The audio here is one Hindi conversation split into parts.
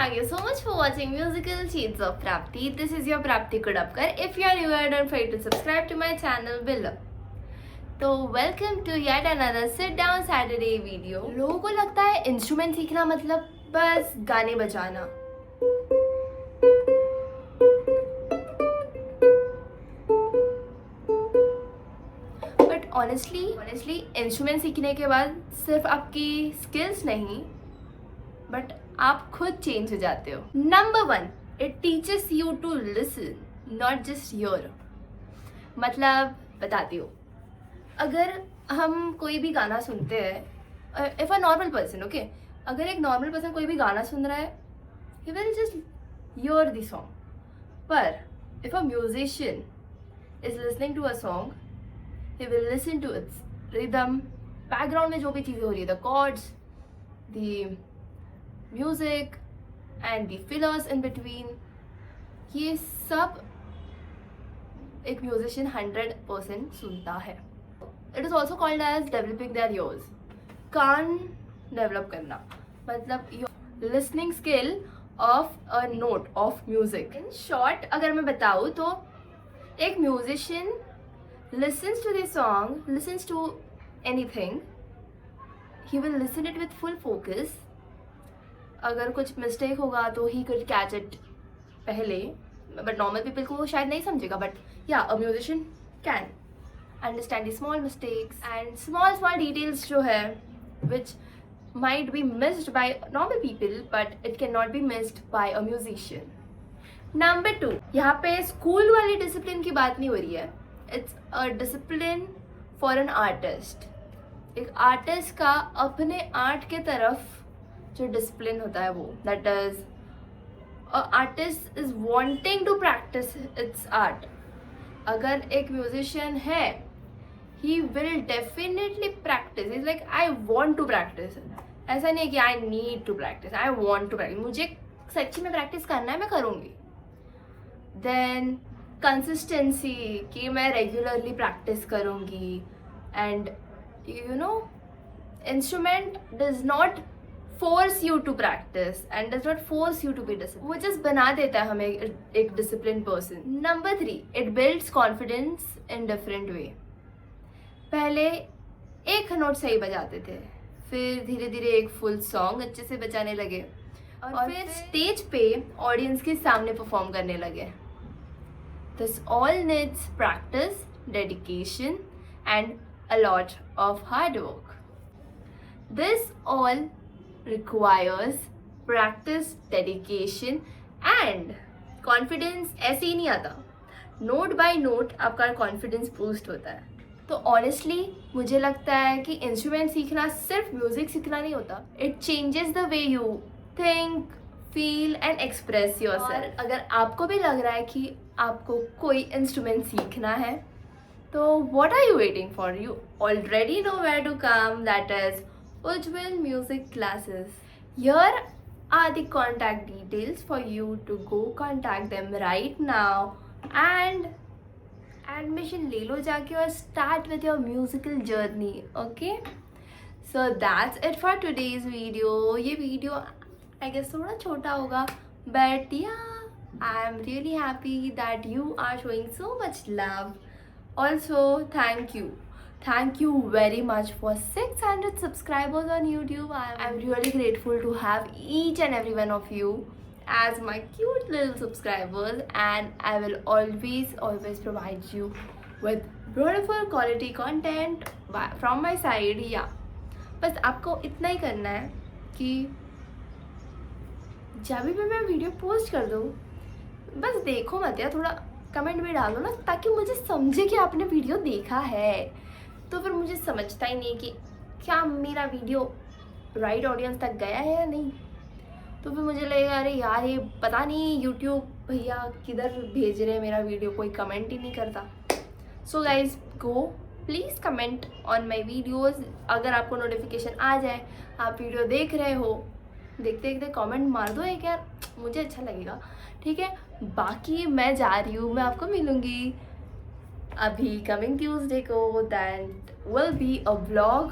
Thank you so much for watching Musical Shades of Prapti. This is your Prapti Kudapkar. If you are new, don't forget to subscribe to my channel below. तो welcome to yet another sit down Saturday video. लोगों को लगता है इंस्ट्रूमेंट सीखना मतलब बस गाने बजाना, बट ऑनेस्टली इंस्ट्रूमेंट सीखने के बाद सिर्फ आपकी स्किल्स नहीं बट आप खुद चेंज हो जाते हो। Number 1, it teaches you to listen, not just your. मतलब बताती हूँ, अगर हम कोई भी गाना सुनते हैं, if a normal person, okay, अगर एक नॉर्मल पर्सन कोई भी गाना सुन रहा है, he will just hear the song. पर if a musician is listening to a song, he will listen to its rhythm, background में जो भी चीज़ें हो रही है, the chords, the music and the fillers in between, ये सब एक म्यूजिशियन 100% सुनता है। It is also called as developing their ears. कान डेवलप करना मतलब your listening skill of a note of music. In short अगर मैं बताऊँ तो एक musician listens to this song, listens to anything, he will listen it with full focus. अगर कुछ मिस्टेक होगा तो ही कुड कैच इट पहले, बट नॉर्मल पीपल को वो शायद नहीं समझेगा, बट या a musician can understand the small mistakes and small details जो है which might be missed by normal people but it can not be missed by a musician. Number 2, यहाँ पे स्कूल वाली डिसिप्लिन की बात नहीं हो रही है, it's a discipline for an artist. एक आर्टिस्ट का अपने आर्ट के तरफ जो डिसिप्लिन होता है वो, that is artist is wanting to practice its art. अगर एक म्यूजिशियन है, he will definitely practice, is like I want to practice. ऐसा नहीं है कि I need to practice, I want to practice, मुझे सच्ची में प्रैक्टिस करना है, मैं करूँगी। देन कंसिस्टेंसी, कि मैं रेगुलरली प्रैक्टिस करूँगी। And you know, instrument does not force you to practice and does not force you to be disciplined, वो just बना देता है हमें एक disciplined person। Number 3, it builds confidence in different way। पहले एक नोट सही बजाते थे, फिर धीरे धीरे एक फुल सॉन्ग अच्छे से बजाने लगे और फिर स्टेज पे ऑडियंस के सामने परफॉर्म करने लगे। This all needs practice, dedication and a lot of hard work. This all requires practice, dedication and confidence। ऐसे ही नहीं आता, नोट बाय नोट आपका कॉन्फिडेंस बूस्ट होता है। तो ऑनेस्टली मुझे लगता है कि इंस्ट्रूमेंट सीखना सिर्फ म्यूजिक सीखना नहीं होता, it changes the way you think, feel and express yourself. अगर आपको भी लग रहा है कि आपको कोई इंस्ट्रूमेंट सीखना है, तो what are you waiting for? You already know where to come, that is Ujjwal Music Classes. Here are the contact details for you to go contact them right now and admission ले लो जाके और start with your musical journey. Okay? So that's it for today's video. ये video I guess थोड़ा छोटा होगा, but yeah, I am really happy that you are showing so much love. Also, thank you very much for 600 subscribers on YouTube. I'm really grateful to have each and every one of you as my cute little subscribers, and I will always provide you with beautiful quality content from my side. Yeah, बस आपको इतना ही करना है कि जब भी मैं वीडियो पोस्ट कर दूँ, बस देखो मत यार, थोड़ा कमेंट भी डालो ना, ताकि मुझे समझे कि आपने वीडियो देखा है। तो फिर मुझे समझता ही नहीं कि क्या मेरा वीडियो राइट ऑडियंस तक गया है या नहीं, तो फिर मुझे लगेगा अरे यार ये पता नहीं यूट्यूब भैया किधर भेज रहे हैं मेरा वीडियो, कोई कमेंट ही नहीं करता। So guys go please comment on my videos. अगर आपको नोटिफिकेशन आ जाए, आप वीडियो देख रहे हो, देखते देखते कमेंट मार दो एक यार, मुझे अच्छा लगेगा। ठीक है, बाकी मैं जा रही हूँ, मैं आपको मिलूँगी अभी कमिंग ट्यूसडे को, that will be a vlog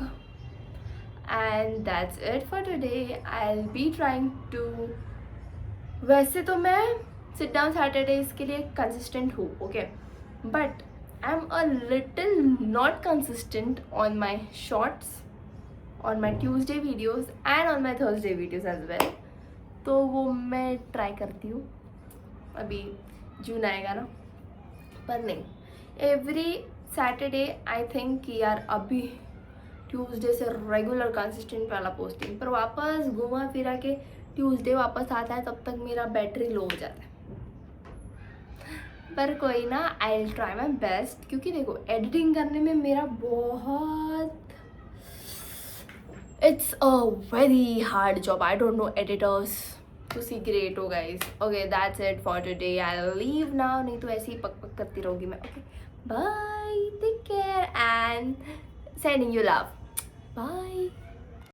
and that's it for today. I'll be trying to वैसे तो मैं सिट डाउन सैटरडेज के लिए कंसिस्टेंट हूँ, okay, but I am a little not consistent on my shorts, on my Tuesday videos and on my Thursday videos as well. तो वो मैं ट्राई करती हूँ, अभी जून आएगा ना, पर नहीं, एवरी सैटरडे आई थिंक कि यार अभी ट्यूसडे से रेगुलर कंसिस्टेंट वाला पोस्टिंग, पर वापस घुमा फिरा के ट्यूसडे वापस आता है, तब तक मेरा बैटरी लो हो जाता है। पर कोई ना, I will try my best, क्योंकि देखो एडिटिंग करने में मेरा बहुत, it's a very hard job, I don't know editors, तुसी ग्रेट हो guys. Okay, that's it for today, I will leave now, नहीं तो ऐसे ही पक पक करती रहूँगी मैं। Okay, bye, take care and sending you love, bye.